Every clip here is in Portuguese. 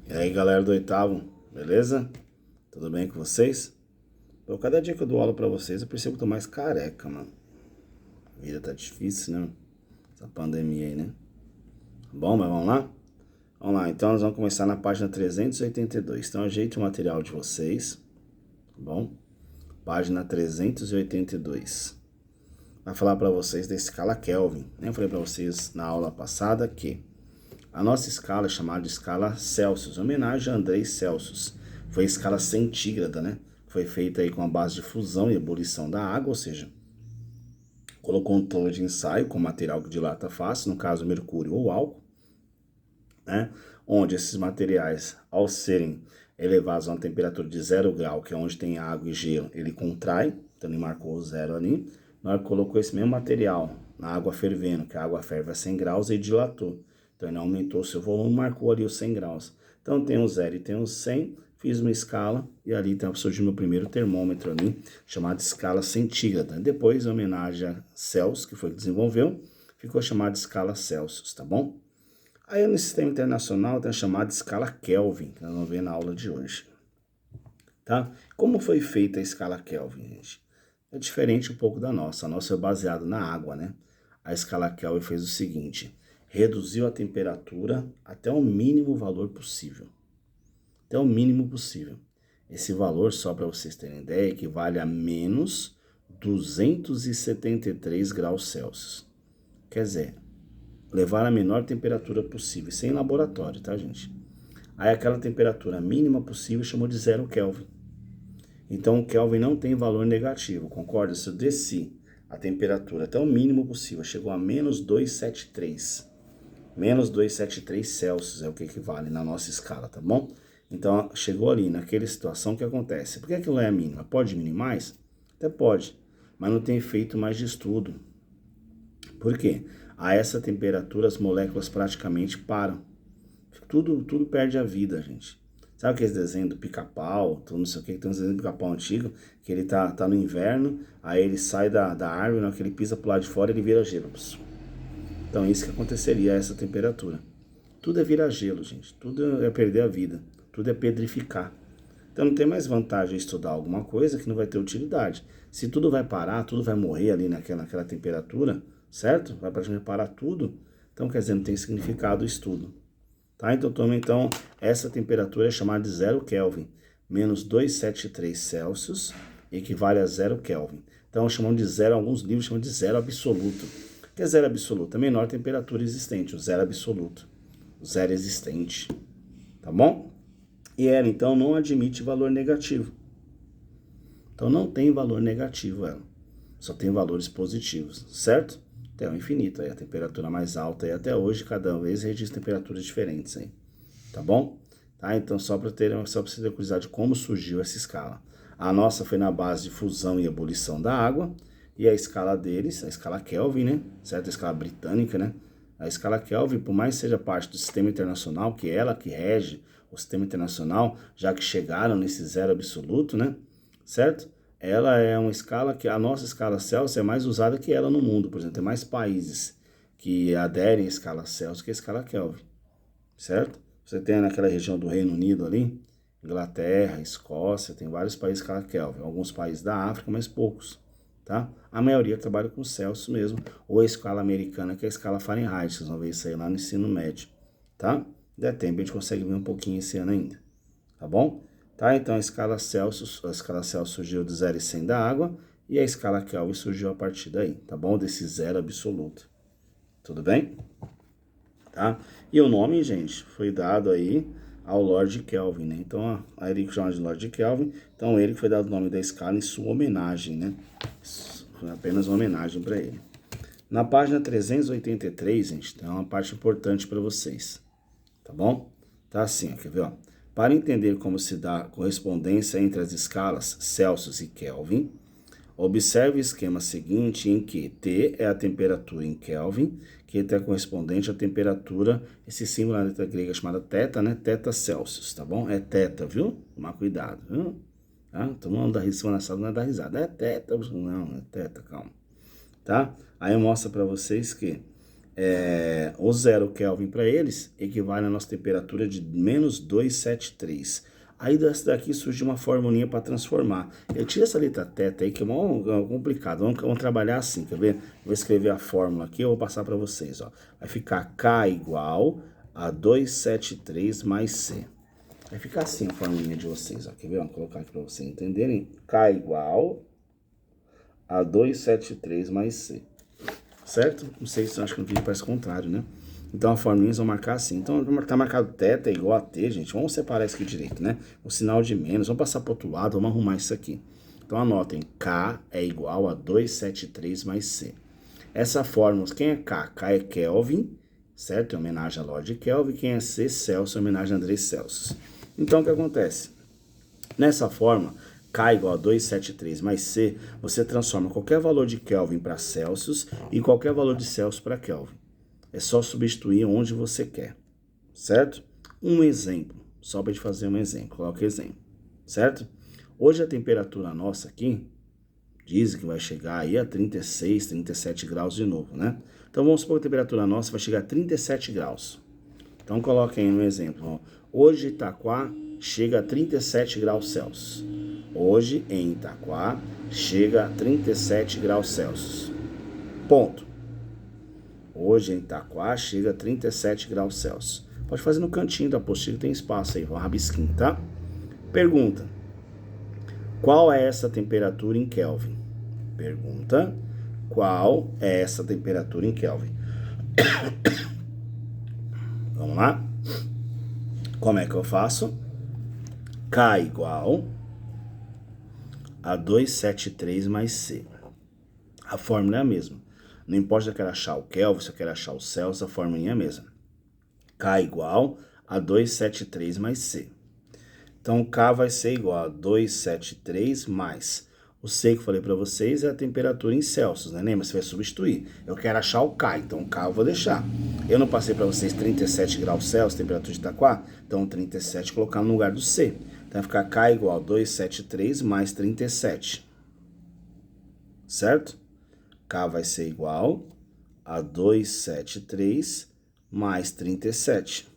E aí, galera do oitavo, beleza? Tudo bem com vocês? Pô, cada dia que eu dou aula pra vocês, eu percebo que eu tô mais careca, mano. A vida tá difícil, né? Essa pandemia aí, né? Bom, mas vamos lá? Vamos lá, então nós vamos começar na página 382. Então, ajeite o material de vocês, tá bom? Página 382. Vai falar pra vocês da escala Kelvin. Eu falei pra vocês na aula passada que a nossa escala é chamada de escala Celsius, em homenagem a Andrei Celsius. Foi a escala centígrada, né? Foi feita aí com a base de fusão e ebulição da água, ou seja, colocou um tolo de ensaio com material que dilata fácil, no caso mercúrio ou álcool, né? Onde esses materiais, ao serem elevados a uma temperatura de 0 grau, que é onde tem água e gelo, ele contrai, então ele marcou o 0 ali. Na hora que colocou esse mesmo material na água fervendo, que a água ferve a 100 graus, e dilatou. Então ele aumentou o seu volume, marcou ali os 100 graus. Então tem o 0 e tem o 100, fiz uma escala e ali então, surgiu meu primeiro termômetro ali, chamado escala centígrada. Depois, em homenagem a Celsius, que foi que desenvolveu, ficou chamado de escala Celsius, tá bom? Aí no sistema internacional tem a chamada escala Kelvin, que nós vamos ver na aula de hoje. Tá? Como foi feita a escala Kelvin, gente? É diferente um pouco da nossa. A nossa é baseada na água, né? A escala Kelvin fez o seguinte: reduziu a temperatura até o mínimo valor possível. Até o mínimo possível. Esse valor, só para vocês terem ideia, equivale a menos 273 graus Celsius. Quer dizer, levar a menor temperatura possível, sem laboratório, tá, gente? Aí aquela temperatura mínima possível chamou de 0 Kelvin. Então o Kelvin não tem valor negativo, concorda? Se eu desci a temperatura até o mínimo possível, chegou a menos 273. Menos 273 Celsius é o que equivale na nossa escala, tá bom? Então chegou ali, naquela situação, o que acontece? Por que aquilo é a mínima? Pode diminuir mais? Até pode, mas não tem efeito mais de estudo. Por quê? A essa temperatura as moléculas praticamente param. Tudo perde a vida, gente. Sabe aqueles desenhos do pica-pau, tudo não sei o que, tem uns desenhos do pica-pau antigo, que ele tá no inverno, aí ele sai da árvore, na hora que ele pisa pro lado de fora, ele vira gelo. Então isso que aconteceria a essa temperatura. Tudo é virar gelo, gente. Tudo é perder a vida. Tudo é pedrificar. Então não tem mais vantagem estudar alguma coisa que não vai ter utilidade. Se tudo vai parar, tudo vai morrer ali naquela temperatura, certo? Vai praticamente parar tudo. Então, quer dizer, não tem significado o estudo. Tá? Então, essa temperatura é chamada de 0 Kelvin. Menos 273 Celsius equivale a 0 Kelvin. Então, chamamos de zero, alguns livros chamam de zero absoluto. O que é zero absoluto? A menor temperatura existente, o zero absoluto. O zero existente. Tá bom? E ela, então, não admite valor negativo. Então, não tem valor negativo ela. Só tem valores positivos, certo? Até o infinito, aí a temperatura mais alta, e até hoje, cada vez registra temperaturas diferentes aí. Tá bom? Tá? Então, só para você ter curiosidade de como surgiu essa escala. A nossa foi na base de fusão e ebulição da água, e a escala deles, a escala Kelvin, né? Certo? A escala britânica, né? A escala Kelvin, por mais que seja parte do sistema internacional, que é ela que rege o sistema internacional, já que chegaram nesse zero absoluto, né? Certo? Ela é uma escala que a nossa escala Celsius é mais usada que ela no mundo. Por exemplo, tem mais países que aderem à escala Celsius que a escala Kelvin, certo? Você tem naquela região do Reino Unido ali, Inglaterra, Escócia, tem vários países que escala Kelvin. Alguns países da África, mas poucos, tá? A maioria trabalha com Celsius mesmo, ou a escala americana, que é a escala Fahrenheit. Vocês vão ver isso aí lá no ensino médio, tá? Der tempo, a gente consegue ver um pouquinho esse ano ainda, tá bom? Tá? Então a escala Celsius surgiu de 0 e 100 da água, e a escala Kelvin surgiu a partir daí, tá bom? Desse zero absoluto. Tudo bem? Tá? E o nome, gente, foi dado aí ao Lord Kelvin, né? Então, a ele chama de Lord Kelvin, então ele foi dado o nome da escala em sua homenagem, né? Foi apenas uma homenagem para ele. Na página 383, gente, tem uma parte importante para vocês, tá bom? Tá assim, ó, quer ver, ó? Para entender como se dá a correspondência entre as escalas Celsius e Kelvin, observe o esquema seguinte em que T é a temperatura em Kelvin, que é correspondente à temperatura, esse símbolo na letra grega chamada θ, né? Θ Celsius, tá bom? É θ, viu? Tomar cuidado, viu? Tá? Todo mundo dá risada na sala, não é dar risada. É θ, não, é θ, calma. Tá? Aí mostra para vocês que o 0 Kelvin para eles equivale à nossa temperatura de menos 273. Aí dessa daqui surge uma formulinha para transformar. Eu tiro essa letra θ aí que é muito complicado. Vamos trabalhar assim, quer ver? Vou escrever a fórmula aqui, eu vou passar para vocês. Ó. Vai ficar K igual a 273 mais C. Vai ficar assim a formulinha de vocês. Ó. Quer ver? Vou colocar aqui para vocês entenderem. K igual a 273 mais C. Certo? Não sei se eu acho que no vídeo parece o contrário, né? Então a formulinha vão marcar assim. Então tá marcado θ igual a T, gente. Vamos separar isso aqui direito, né? O sinal de menos. Vamos passar para o outro lado, vamos arrumar isso aqui. Então anotem, K é igual a 273 mais C. Essa fórmula, quem é K? K é Kelvin, certo? Em homenagem à Lord Kelvin. Quem é C? Celsius, em homenagem a André Celsius. Então o que acontece? Nessa fórmula, K igual a 273 mais C, você transforma qualquer valor de Kelvin para Celsius e qualquer valor de Celsius para Kelvin. É só substituir onde você quer, certo? Um exemplo, só para a gente fazer um exemplo, coloca exemplo, certo? Hoje a temperatura nossa aqui, dizem que vai chegar aí a 36, 37 graus de novo, né? Então vamos supor que a temperatura nossa vai chegar a 37 graus. Então coloquem aí um exemplo, ó. Hoje Itaquá chega a 37 graus Celsius. Hoje em Itaquá chega a 37 graus Celsius. Ponto. Hoje em Itaquá chega a 37 graus Celsius. Pode fazer no cantinho da apostila, tem espaço aí, um rabisquinho, tá? Pergunta. Qual é essa temperatura em Kelvin? Pergunta. Qual é essa temperatura em Kelvin? Vamos lá? Como é que eu faço? K igual a 273 mais C. A fórmula é a mesma. Não importa se eu quero achar o Kelvin, se eu quero achar o Celsius, a fórmula é a mesma. K igual a 273 mais C. Então, K vai ser igual a 273 mais. O C que eu falei para vocês é a temperatura em Celsius, né? Lembra? Você vai substituir. Eu quero achar o K, então o K eu vou deixar. Eu não passei para vocês 37 graus Celsius, temperatura de Itaquá? Então, 37 colocar no lugar do C. Então, vai ficar K igual a 273 mais 37. Certo? K vai ser igual a 273 mais 37.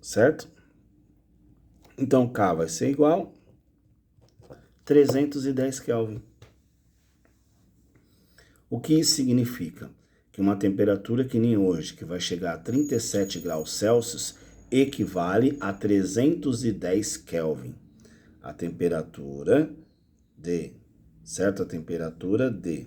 Certo? Então, K vai ser igual a 310 Kelvin. O que isso significa? Que uma temperatura que nem hoje, que vai chegar a 37 graus Celsius, equivale a 310 Kelvin. A temperatura de, certo? A temperatura de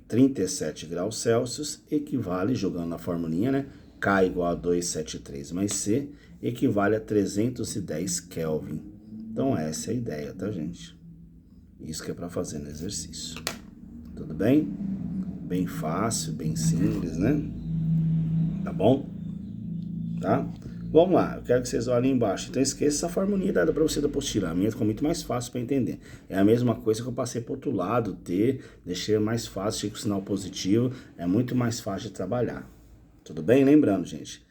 37 graus Celsius equivale, jogando na formulinha, né? K igual a 273 mais C, equivale a 310 Kelvin. Então essa é a ideia, tá, gente? Isso que é para fazer no exercício. Tudo bem? Bem fácil, bem simples, né? Tá bom? Tá? Vamos lá, eu quero que vocês olhem embaixo. Então esqueça essa formulinha dada para você da apostila. A minha ficou muito mais fácil para entender. É a mesma coisa que eu passei para o outro lado, T, deixei mais fácil, achei com o sinal positivo, é muito mais fácil de trabalhar. Tudo bem? Lembrando, gente,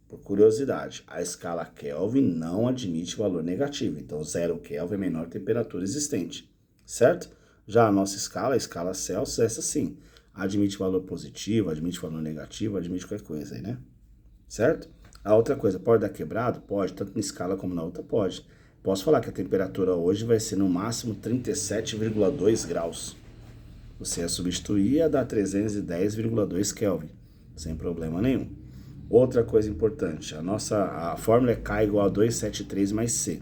por curiosidade, a escala Kelvin não admite valor negativo. Então 0 Kelvin é a menor temperatura existente, certo? Já a nossa escala, a escala Celsius, essa sim, admite valor positivo, admite valor negativo, admite qualquer coisa aí, né? Certo? A outra coisa, pode dar quebrado? Pode, tanto na escala como na outra pode. Posso falar que a temperatura hoje vai ser no máximo 37,2 graus. Você ia substituir e ia dar 310,2 Kelvin, sem problema nenhum. Outra coisa importante, a fórmula é K igual a 273 mais C.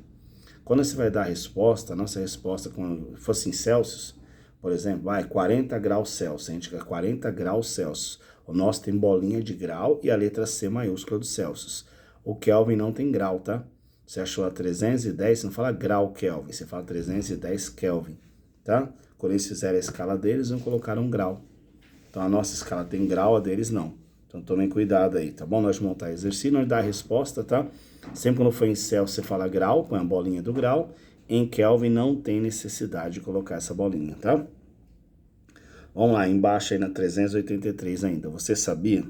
Quando você vai dar a resposta, a nossa resposta, quando fosse em Celsius, por exemplo, vai 40 graus Celsius, a gente quer 40 graus Celsius. O nosso tem bolinha de grau e a letra C maiúscula do Celsius. O Kelvin não tem grau, tá? Você achou a 310, você não fala grau Kelvin, você fala 310 Kelvin, tá? Quando eles fizerem a escala deles, vão colocar um grau. Então a nossa escala tem grau, a deles não. Então tomem cuidado aí, tá bom? Nós vamos montar exercício, nós dar a resposta, tá? Sempre quando for em Celsius, você fala grau, põe a bolinha do grau. Em Kelvin não tem necessidade de colocar essa bolinha, tá? Vamos lá, embaixo aí na 383 ainda. Você sabia?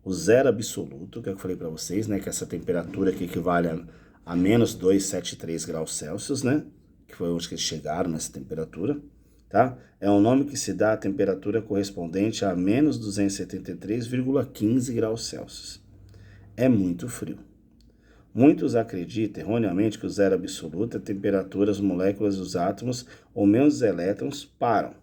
O zero absoluto, que eu falei para vocês, né? Que essa temperatura aqui equivale a menos 273 graus Celsius, né? Que foi onde que eles chegaram nessa temperatura. tá? É um nome que se dá à temperatura correspondente a menos 273,15 graus Celsius. É muito frio. Muitos acreditam erroneamente que o zero absoluto é a temperatura das moléculas dos átomos ou mesmo dos elétrons param.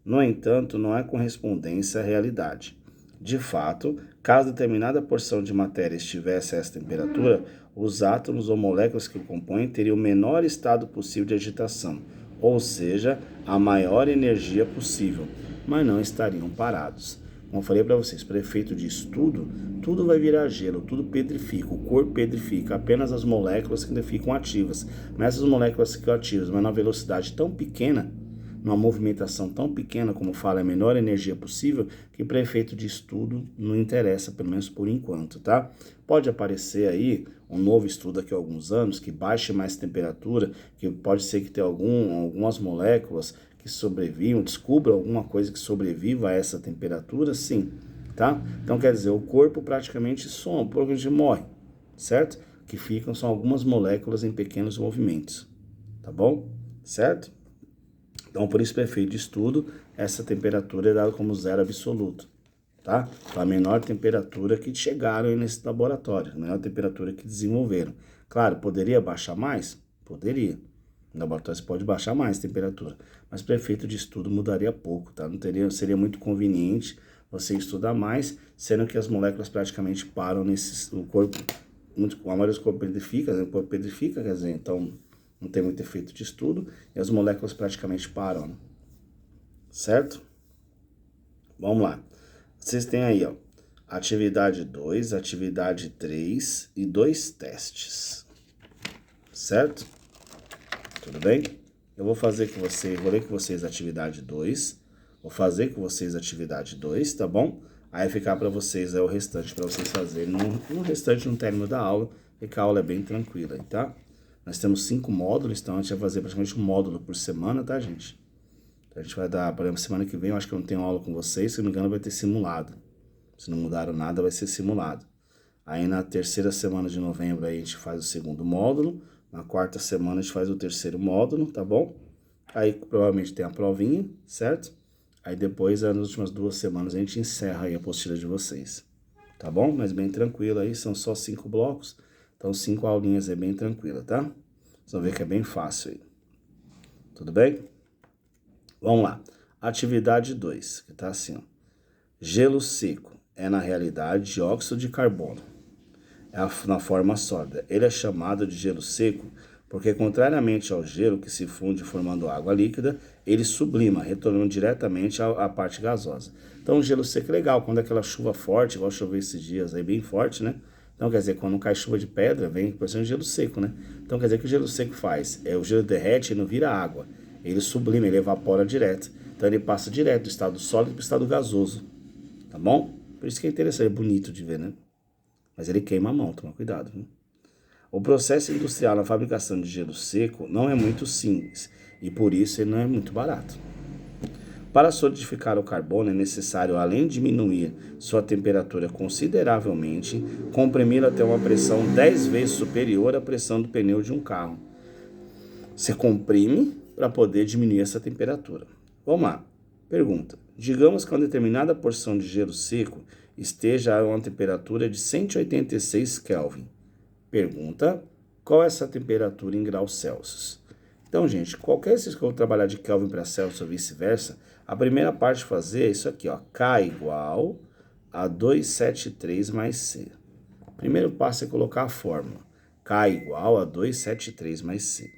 No entanto, não há correspondência à realidade. De fato, caso determinada porção de matéria estivesse a essa temperatura, os átomos ou moléculas que o compõem teriam o menor estado possível de agitação, ou seja, a maior energia possível, mas não estariam parados. Como eu falei para vocês, para efeito de estudo, tudo vai virar gelo, tudo pedrifica, o corpo pedrifica, apenas as moléculas que ainda ficam ativas. Mas essas moléculas ficam ativas, mas numa velocidade tão pequena, numa movimentação tão pequena, como fala, a menor energia possível, que para efeito de estudo não interessa, pelo menos por enquanto, tá? Pode aparecer aí um novo estudo daqui a alguns anos que baixe mais temperatura, que pode ser que tenha algumas moléculas que sobrevivam, descubra alguma coisa que sobreviva a essa temperatura, sim, tá? Então quer dizer, o corpo praticamente some, provavelmente morre, certo? O que ficam são algumas moléculas em pequenos movimentos, tá bom? Certo? Então, por isso, para efeito de estudo, essa temperatura é dada como zero absoluto, tá? Então, a menor temperatura que chegaram nesse laboratório, a menor temperatura que desenvolveram. Claro, poderia baixar mais? Poderia. No laboratório você pode baixar mais a temperatura, mas para efeito de estudo mudaria pouco, tá? Não seria muito conveniente você estudar mais, sendo que as moléculas praticamente param o corpo, a maioria dos corpos pedrifica, né? O corpo pedrifica, quer dizer, então não tem muito efeito de estudo, e as moléculas praticamente param, né? Certo? Vamos lá. Vocês têm aí, ó, atividade 2, atividade 3 e 2 testes. Certo? Tudo bem? Eu vou ler com vocês atividade 2, vou fazer com vocês atividade 2, tá bom? Aí ficar para vocês o restante, para vocês fazerem no restante, no término da aula, porque a aula é bem tranquila, tá? Nós temos 5 módulos, então a gente vai fazer praticamente um módulo por semana, tá, gente? Então a gente vai dar, por exemplo, semana que vem eu acho que eu não tenho aula com vocês, se não me engano vai ter simulado. Se não mudaram nada, vai ser simulado. Aí na terceira semana de novembro aí a gente faz o segundo módulo, na quarta semana a gente faz o terceiro módulo, tá bom? Aí provavelmente tem a provinha, certo? Aí depois, nas últimas 2 semanas, a gente encerra aí a apostila de vocês, tá bom? Mas bem tranquilo aí, são só 5 blocos, então 5 aulinhas é bem tranquila, tá? Vocês vão ver que é bem fácil aí. Tudo bem? Vamos lá. Atividade 2, que tá assim, ó. Gelo seco é, na realidade, dióxido de carbono. Na forma sólida. Ele é chamado de gelo seco porque, contrariamente ao gelo que se funde formando água líquida, ele sublima, retornando diretamente à parte gasosa. Então, o gelo seco é legal, quando é aquela chuva forte, igual choveu esses dias aí, bem forte, né? Então, quer dizer, quando cai chuva de pedra, vem por ser um gelo seco, né? Então, quer dizer, o que o gelo seco faz? O gelo derrete e não vira água. Ele sublima, ele evapora direto. Então, ele passa direto do estado sólido para o estado gasoso. Tá bom? Por isso que é interessante, é bonito de ver, né? Mas ele queima a mão, toma cuidado, viu? O processo industrial na fabricação de gelo seco não é muito simples e por isso ele não é muito barato. Para solidificar o carbono é necessário, além de diminuir sua temperatura consideravelmente, comprimi-lo até uma pressão 10 vezes superior à pressão do pneu de um carro. Você comprime para poder diminuir essa temperatura. Vamos lá. Pergunta. Digamos que uma determinada porção de gelo seco esteja a uma temperatura de 186 Kelvin. Pergunta, qual é essa temperatura em graus Celsius? Então, gente, qualquer que eu vou trabalhar de Kelvin para Celsius ou vice-versa, a primeira parte de fazer é isso aqui, ó, K igual a 273 mais C. O primeiro passo é colocar a fórmula, K igual a 273 mais C.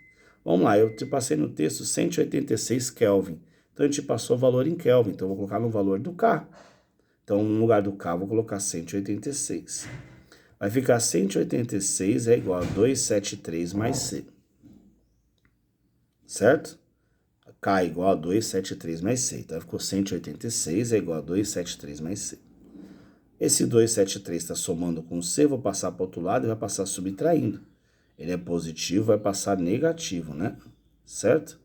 Vamos lá, eu te passei no texto 186 Kelvin, então a gente passou o valor em Kelvin, então eu vou colocar no valor do K. Então, no lugar do K, eu vou colocar 186. Vai ficar 186 é igual a 273 mais C. Certo? K igual a 273 mais C. Então, ficou 186 é igual a 273 mais C. Esse 273 está somando com C, vou passar para o outro lado e vai passar subtraindo. Ele é positivo, vai passar negativo, né? Certo?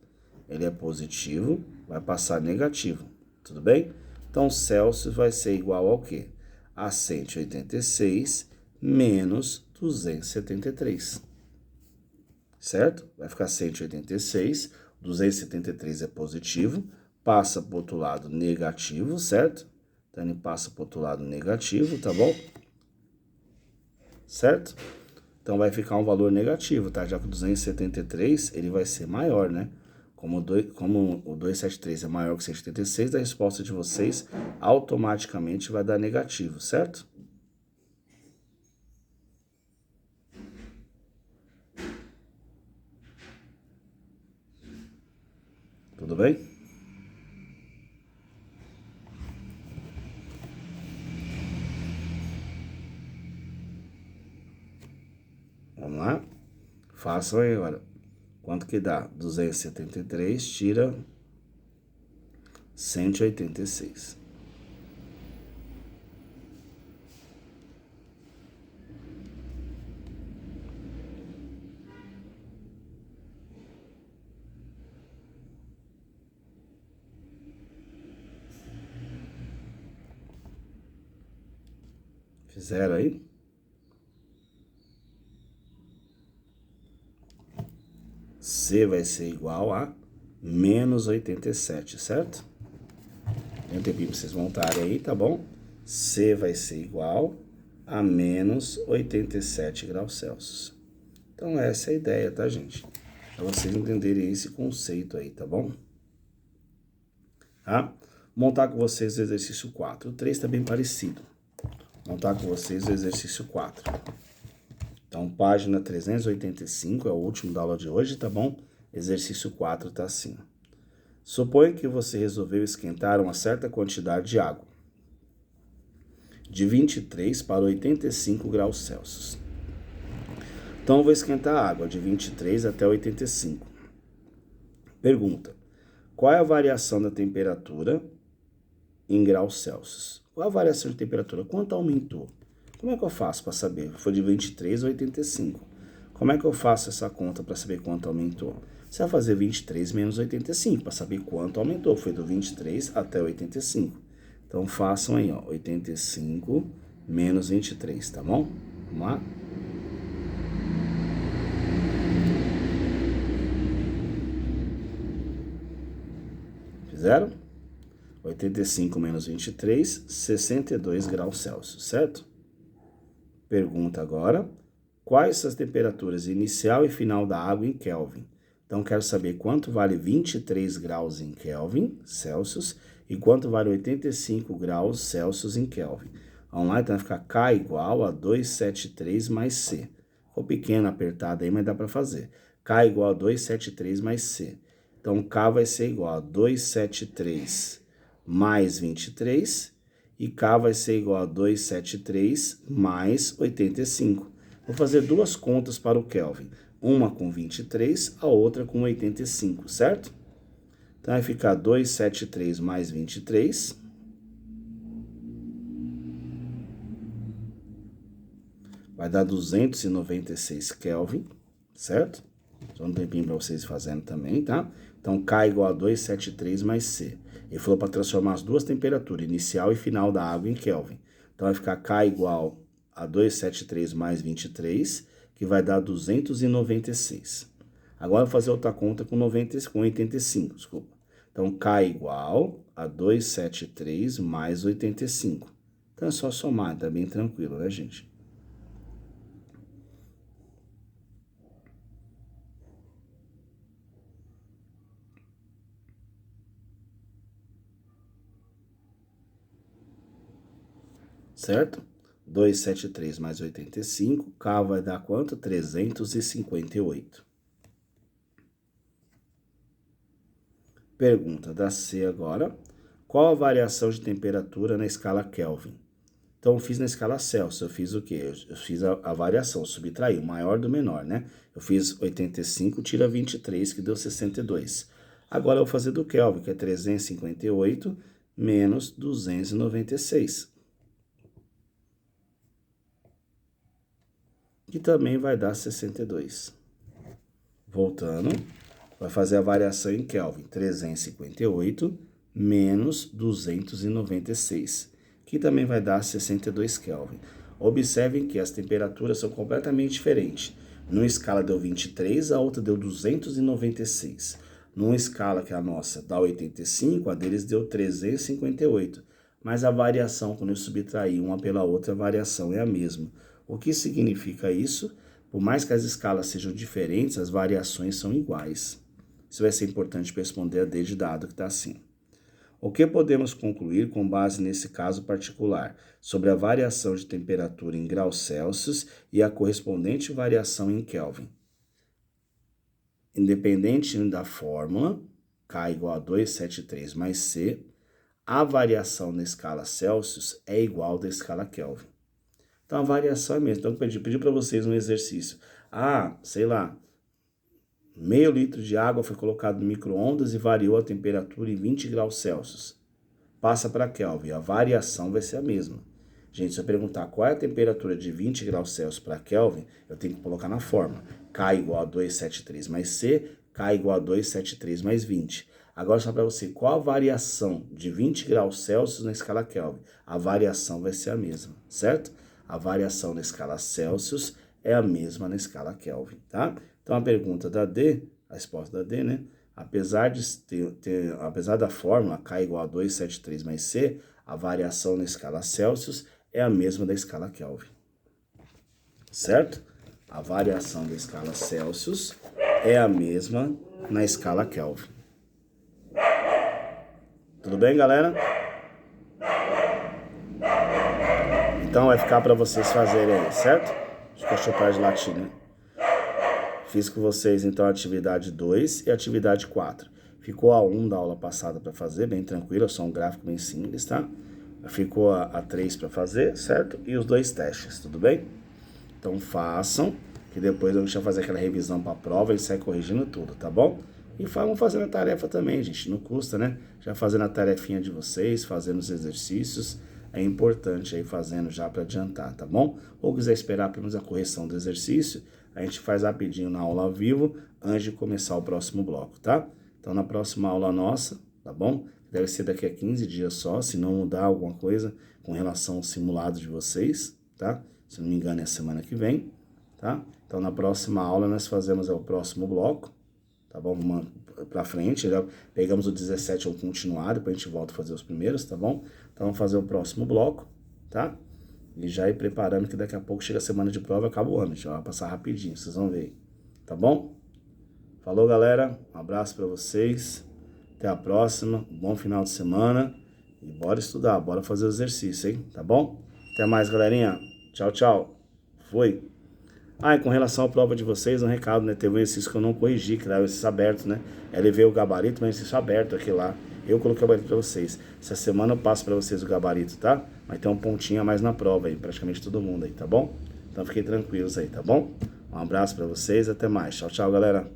Ele é positivo, vai passar negativo. Tudo bem? Então, Celsius vai ser igual ao quê? A 186 menos 273. Certo? Vai ficar 186, 273 é positivo, passa para o outro lado negativo, certo? Então, ele passa para o outro lado negativo, tá bom? Certo? Então, vai ficar um valor negativo, tá? Já que o 273, ele vai ser maior, né? Como o 273 é maior que 186, a resposta de vocês automaticamente vai dar negativo, certo? Tudo bem? Vamos lá? Façam aí agora. Quanto que dá? 273 tira 186. Fizeram aí? C vai ser igual a menos 87, certo? Tem um tempinho para vocês montarem aí, tá bom? C vai ser igual a menos 87 graus Celsius. Então essa é a ideia, tá, gente? Para vocês entenderem esse conceito aí, tá bom? Tá? Montar com vocês o exercício 4. O 3 tá bem parecido. Montar com vocês o exercício 4. Então, página 385, é o último da aula de hoje, tá bom? Exercício 4 tá assim. Suponha que você resolveu esquentar uma certa quantidade de água, de 23 para 85 graus Celsius. Então, eu vou esquentar a água de 23 até 85. Pergunta: qual é a variação da temperatura em graus Celsius? Qual é a variação de temperatura? Quanto aumentou? Como é que eu faço para saber? Foi de 23 a 85. Como é que eu faço essa conta para saber quanto aumentou? Você vai fazer 23 menos 85 para saber quanto aumentou. Foi do 23 até 85. Então, façam aí, ó, 85 menos 23, tá bom? Vamos lá? Fizeram? 85 menos 23, 62 graus Celsius, certo? Pergunta agora, quais são as temperaturas inicial e final da água em Kelvin? Então, quero saber quanto vale 23 graus em Kelvin, Celsius, e quanto vale 85 graus Celsius em Kelvin. Vamos lá, então vai ficar K igual a 273 mais C. Ficou pequeno, apertado aí, mas dá para fazer. K igual a 273 mais C. Então, K vai ser igual a 273 mais 23, e K vai ser igual a 273 mais 85. Vou fazer duas contas para o Kelvin, uma com 23, a outra com 85, certo? Então, vai ficar 273 mais 23. Vai dar 296 Kelvin, certo? Só um tempinho para vocês fazendo também, tá? Então, K igual a 273 mais C. Ele falou para transformar as duas temperaturas, inicial e final da água, em Kelvin. Então, vai ficar K igual a 273 mais 23, que vai dar 296. Agora, eu vou fazer outra conta com 85, desculpa. Então, K igual a 273 mais 85. Então, é só somar, tá bem tranquilo, né, gente? Certo? 273 mais 85, K vai dar quanto? 358. Pergunta da C agora. Qual a variação de temperatura na escala Kelvin? Então, eu fiz na escala Celsius, eu fiz o quê? Eu fiz a variação, subtraí, o maior do menor, né? Eu fiz 85, tira 23, que deu 62. Agora, eu vou fazer do Kelvin, que é 358 menos 296. Que também vai dar 62. Voltando, vai fazer a variação em Kelvin, 358 menos 296, que também vai dar 62 Kelvin. Observem que as temperaturas são completamente diferentes. Numa escala deu 23, a outra deu 296. numa escala que é a nossa dá 85, a deles deu 358. Mas a variação, quando eu subtrair uma pela outra, a variação é a mesma. O que significa isso? Por mais que as escalas sejam diferentes, as variações são iguais. Isso vai ser importante para responder a D de dado que está assim. O que podemos concluir com base nesse caso particular sobre a variação de temperatura em graus Celsius e a correspondente variação em Kelvin? Independente da fórmula, K igual a 273 mais C, a variação na escala Celsius é igual da escala Kelvin. Então, a variação é a mesma. Então, eu pedi para vocês um exercício. Sei lá, meio litro de água foi colocado no micro-ondas e variou a temperatura em 20 graus Celsius. Passa para Kelvin, a variação vai ser a mesma. Gente, se eu perguntar qual é a temperatura de 20 graus Celsius para Kelvin, eu tenho que colocar na fórmula. K igual a 273 mais C, K igual a 273 mais 20. Agora, só para você, qual a variação de 20 graus Celsius na escala Kelvin? A variação vai ser a mesma, certo? A variação na escala Celsius é a mesma na escala Kelvin, tá? Então, a pergunta da D, a resposta da D, né? Apesar da fórmula K igual a 273 mais C, a variação na escala Celsius é a mesma da escala Kelvin, certo? A variação da escala Celsius é a mesma na escala Kelvin. Tudo bem, galera? Então vai ficar para vocês fazerem aí, certo? Deixa eu parar de latir, né? Fiz com vocês então a atividade 2 e a atividade 4. Ficou a 1 da aula passada para fazer, bem tranquilo, é só um gráfico bem simples, tá? Ficou a 3 para fazer, certo? E os 2 testes, tudo bem? Então façam, que depois a gente vai fazer aquela revisão para a prova e sai corrigindo tudo, tá bom? E vamos fazendo a tarefa também, gente, não custa, né? Já fazendo a tarefinha de vocês, fazendo os exercícios, é importante aí fazendo já para adiantar, tá bom? Ou quiser esperar pelo menos a correção do exercício, a gente faz rapidinho na aula ao vivo, antes de começar o próximo bloco, tá? Então na próxima aula nossa, tá bom? Deve ser daqui a 15 dias só, se não mudar alguma coisa com relação ao simulado de vocês, tá? Se não me engano é a semana que vem, tá? Então na próxima aula nós fazemos o próximo bloco, tá bom? Vamos pra frente, já pegamos o 17 ao continuar, depois a gente volta a fazer os primeiros, tá bom? Então vamos fazer o próximo bloco, tá? E já ir preparando que daqui a pouco chega a semana de prova e acaba o ano, a gente vai passar rapidinho, vocês vão ver, tá bom? Falou, galera, um abraço pra vocês, até a próxima, bom final de semana e bora estudar, bora fazer o exercício, hein? Tá bom? Até mais, galerinha. Tchau, tchau. Fui. E com relação à prova de vocês, um recado, né? Teve um exercício que eu não corrigi, que era o exercício aberto, né? Ele veio o gabarito, mas o exercício aberto aqui lá. Eu coloquei o gabarito pra vocês. Essa semana eu passo pra vocês o gabarito, tá? Mas tem um pontinho a mais na prova aí, praticamente todo mundo aí, tá bom? Então fiquem tranquilos aí, tá bom? Um abraço pra vocês, até mais. Tchau, tchau, galera.